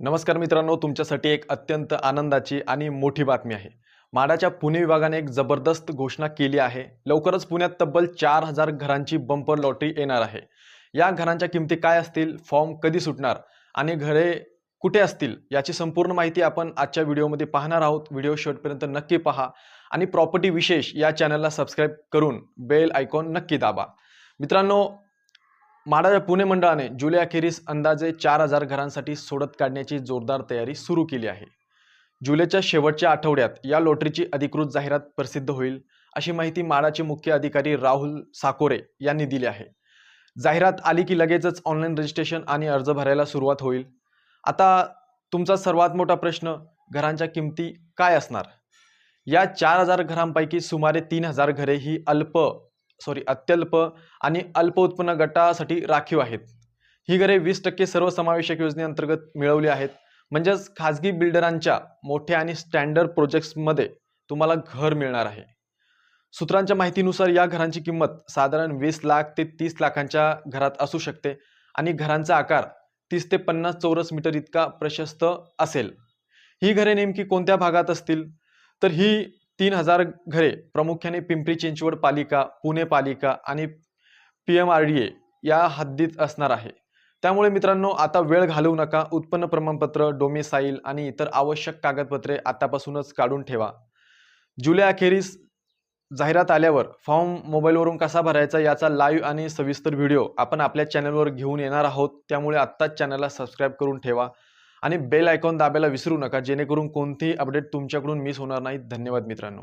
नमस्कार मित्रांनो, तुमच्यासाठी एक अत्यंत आनंदाची आणि मोठी बातमी आहे। म्हाडाच्या पुणे विभागाने एक जबरदस्त घोषणा केली आहे। लवकरच पुण्यात तब्बल 4000 घरांची बंपर लॉटरी येणार आहे। या घरांच्या किमती काय असतील, फॉर्म कधी सुटणार आणि घरे कुठे असतील याची संपूर्ण माहिती आपण आजच्या व्हिडिओमध्ये पाहणार आहोत। व्हिडिओ शेवटपर्यंत नक्की पहा आणि प्रॉपर्टी विशेष या चॅनलला सबस्क्राइब करून बेल आयकॉन नक्की दाबा। मित्रांनो, म्हाडाच्या पुणे मंडळाने जुलै अखेरीस अंदाजे 4000 घरांसाठी सोडत काढण्याची जोरदार तयारी सुरू केली आहे। जुलैच्या शेवटच्या आठवड्यात या लॉटरीची अधिकृत जाहिरात प्रसिद्ध होईल, अशी माहिती म्हाडाचे मुख्य अधिकारी राहुल साकोरे यांनी दिली आहे। जाहिरात आली की लगेचच ऑनलाईन रजिस्ट्रेशन आणि अर्ज भरायला सुरुवात होईल। आता तुमचा सर्वात मोठा प्रश्न, घरांच्या किमती काय असणार? या 4000 घरांपैकी सुमारे 3000 घरे ही अत्यल्प आणि अल्प उत्पन्न गटासाठी राखीव आहेत। ही घरे 20% सर्वसमावेशक योजनेअंतर्गत मिळवली आहेत। म्हणजेच खाजगी बिल्डरांच्या मोठ्या आणि स्टँडर्ड प्रोजेक्ट्समध्ये तुम्हाला घर मिळणार आहे। सूत्रांच्या माहितीनुसार या घरांची किंमत साधारण 20 लाख ते 30 लाखांच्या घरात असू शकते आणि घरांचा आकार 30 ते 50 चौरस मीटर इतका प्रशस्त असेल। ही घरे नेमकी कोणत्या भागात असतील? तर ही 3000 घरे प्रामुख्याने पिंपरी चिंचवड पालिका, पुणे पालिका आणि PMRDA या हद्दीत असणार आहे। त्यामुळे मित्रांनो, आता वेळ घालवू नका। उत्पन्न प्रमाणपत्र, डोमिसाईल आणि इतर आवश्यक कागदपत्रे आतापासूनच काढून ठेवा। जुलै अखेरीस जाहिरात आल्यावर फॉर्म मोबाईलवरून कसा भरायचा याचा लाईव्ह आणि सविस्तर व्हिडिओ आपण आपल्या चॅनलवर घेऊन येणार आहोत। त्यामुळे आत्ताच चॅनलला सबस्क्राइब करून ठेवा आणि बेल आयकॉन दाबायला विसरू नका, जेणेकरून कोणतेही अपडेट तुमच्याकडून मिस होणार नाही। धन्यवाद मित्रांनो।